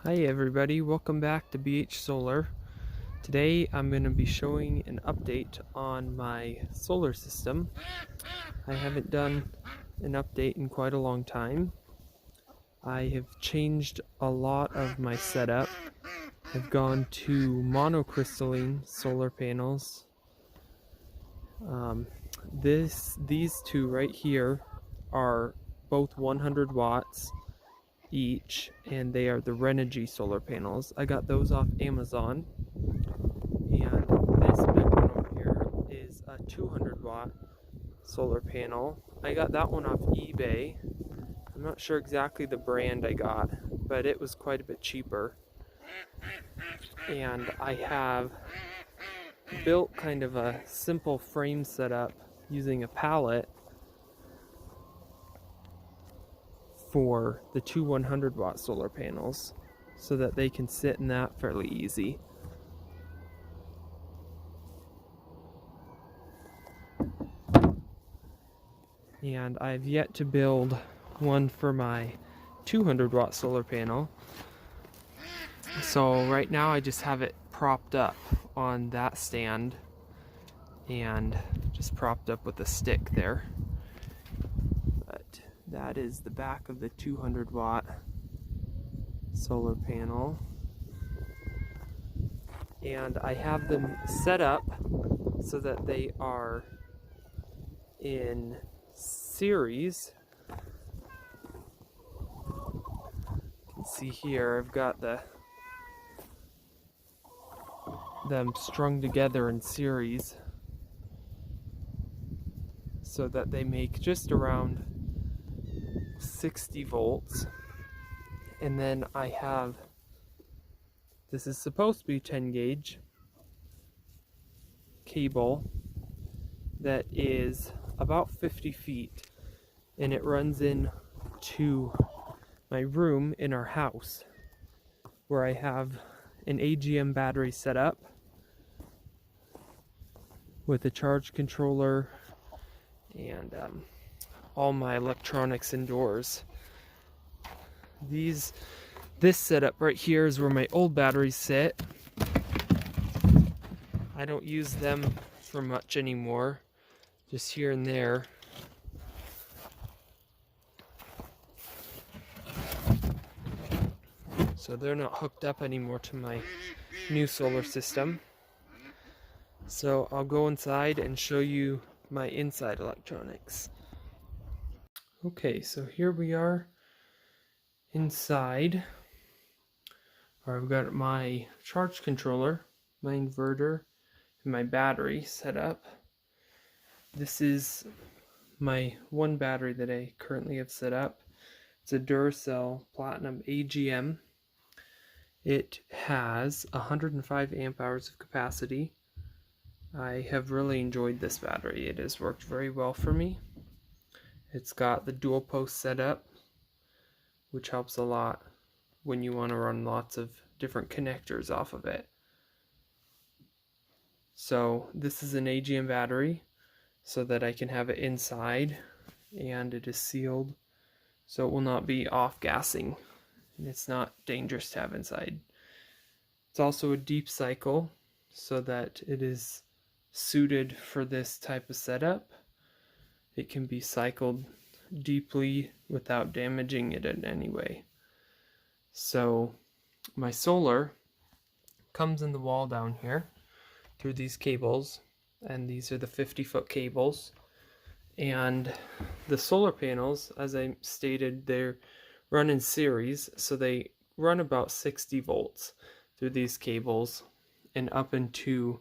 Hi everybody, welcome back to BH Solar. Today I'm going to be showing an update on my solar system. I haven't done an update in quite a long time. I have changed a lot of my setup. I've gone to monocrystalline solar panels. These two right here are both 100 watts each, and they are the Renogy solar panels. I got those off Amazon. And this big one over here is a 200 watt solar panel. I got that one off eBay. I'm not sure exactly the brand I got, but it was quite a bit cheaper. And I have built kind of a simple frame setup using a pallet for the two 100 watt solar panels so that they can sit in that fairly easy. And I've yet to build one for my 200 watt solar panel. So right now I just have it propped up on that stand and just propped up with a stick there. But that is the back of the 200 watt solar panel. And I have them set up so that they are in series. You can see here I've got them strung together in series so that they make just around 60 volts. And then I have, this is supposed to be 10 gauge cable that is about 50 feet, and it runs in to my room in our house where I have an AGM battery set up with a charge controller and all my electronics indoors. This setup right here is where my old batteries sit. I don't use them for much anymore, just here and there. So they're not hooked up anymore to my new solar system. So I'll go inside and show you my inside electronics. Okay, so here we are inside. I've got my charge controller, my inverter, and my battery set up. This is my one battery that I currently have set up. It's a Duracell Platinum AGM. It has 105 amp hours of capacity. I have really enjoyed this battery. It has worked very well for me. It's got the dual post setup, which helps a lot when you want to run lots of different connectors off of it. So this is an AGM battery so that I can have it inside, and it is sealed so it will not be off gassing, and it's not dangerous to have inside. It's also a deep cycle so that it is suited for this type of setup. It can be cycled deeply without damaging it in any way. So my solar comes in the wall down here through these cables, and these are the 50-foot cables. And the solar panels, as I stated, they're run in series, so they run about 60 volts through these cables and up into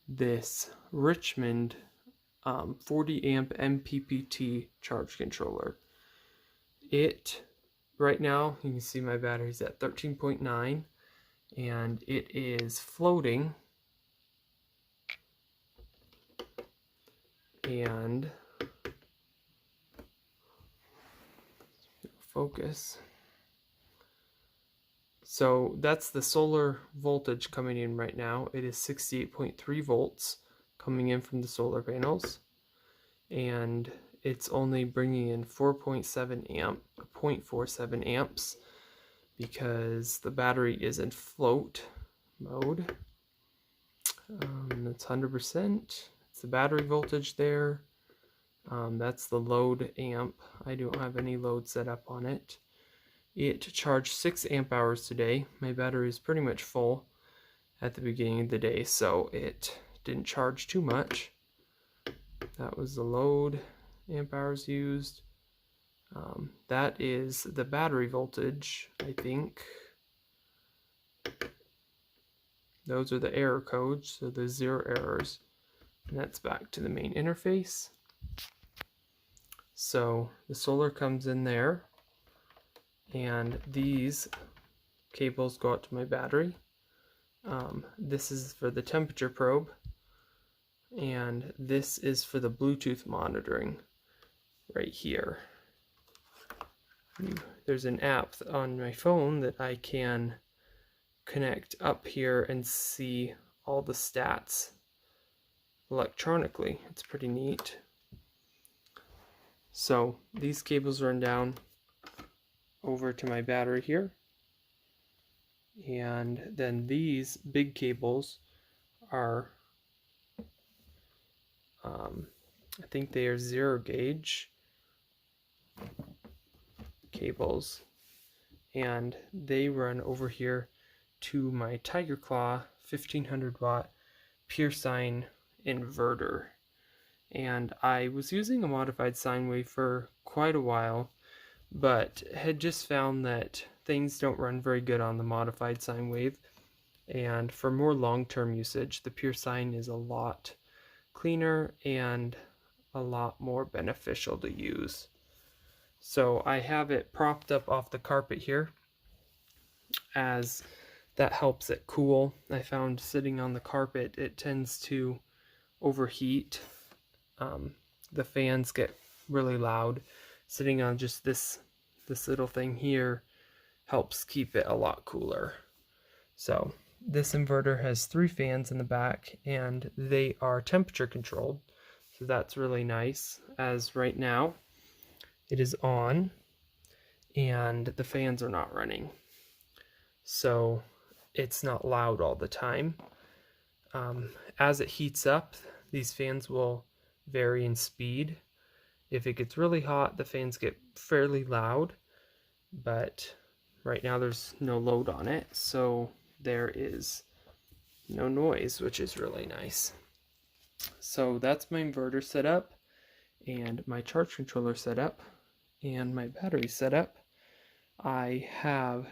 this Richmond 40 amp MPPT charge controller. It, right now, you can see my battery's at 13.9, and it is floating, and focus. So that's the solar voltage coming in right now. It is 68.3 volts coming in from the solar panels, and it's only bringing in 0.47 amps because the battery is in float mode. It's 100%. It's the battery voltage there. That's the load amp. I don't have any load set up on it. It charged 6 amp hours today. My battery is pretty much full at the beginning of the day, so it didn't charge too much. That was the load amp hours used. That is the battery voltage, I think. Those are the error codes, so there's 0 errors. And that's back to the main interface. So the solar comes in there, and these cables go out to my battery. This is for the temperature probe, and this is for the Bluetooth monitoring right here. There's an app on my phone that I can connect up here and see all the stats electronically. It's pretty neat. So these cables run down over to my battery here, and then these big cables are I think they are 0 gauge cables, and they run over here to my Tiger Claw 1500 watt pure sine inverter. And I was using a modified sine wave for quite a while, but had just found that things don't run very good on the modified sine wave, and for more long-term usage the pure sine is a lot cleaner and a lot more beneficial to use. So I have it propped up off the carpet here, as that helps it cool. I found sitting on the carpet it tends to overheat. The fans get really loud. Sitting on just this little thing here helps keep it a lot cooler. So this inverter has 3 fans in the back, and they are temperature controlled, so that's really nice. As right now it is on and the fans are not running, so it's not loud all the time. As it heats up, these fans will vary in speed. If it gets really hot, the fans get fairly loud, but right now there's no load on it, so there is no noise, which is really nice. So that's my inverter set up, and my charge controller set up, and my battery set up. I have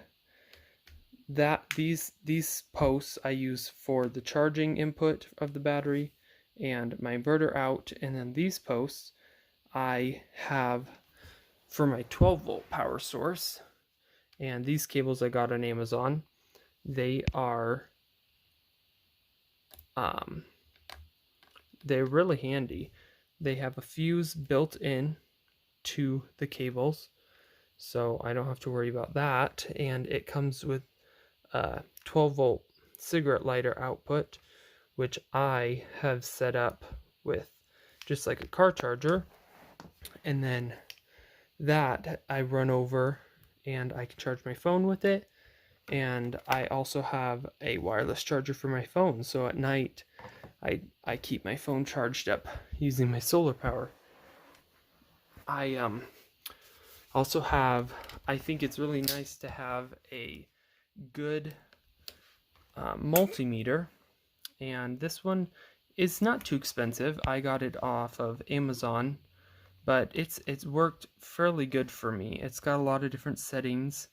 these posts I use for the charging input of the battery and my inverter out, and then these posts I have for my 12 volt power source. And these cables I got on Amazon. They are they're really handy. They have a fuse built in to the cables, so I don't have to worry about that. And it comes with a 12 volt cigarette lighter output, which I have set up with just like a car charger, and then that I run over and I can charge my phone with it. And I also have a wireless charger for my phone, so at night I keep my phone charged up using my solar power. I also have, I think it's really nice to have a good multimeter, and this one is not too expensive. I got it off of Amazon, but it's worked fairly good for me. It's got a lot of different settings.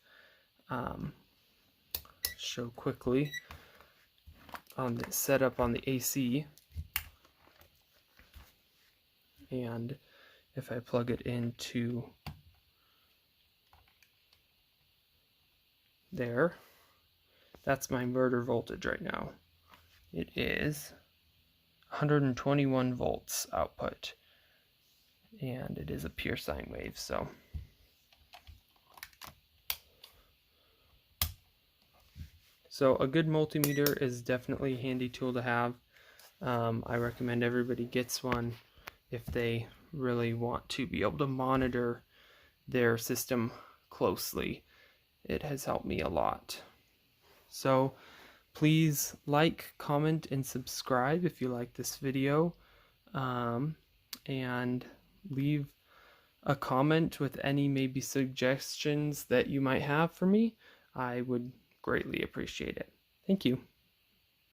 Show quickly on the setup on the AC, and if I plug it into there, that's my inverter voltage right now. It is 121 volts output, and it is a pure sine wave. So a good multimeter is definitely a handy tool to have. I recommend everybody gets one if they really want to be able to monitor their system closely. it has helped me a lot. So please like, comment, and subscribe if you like this video, and leave a comment with any maybe suggestions that you might have for me. I would greatly appreciate it. Thank you.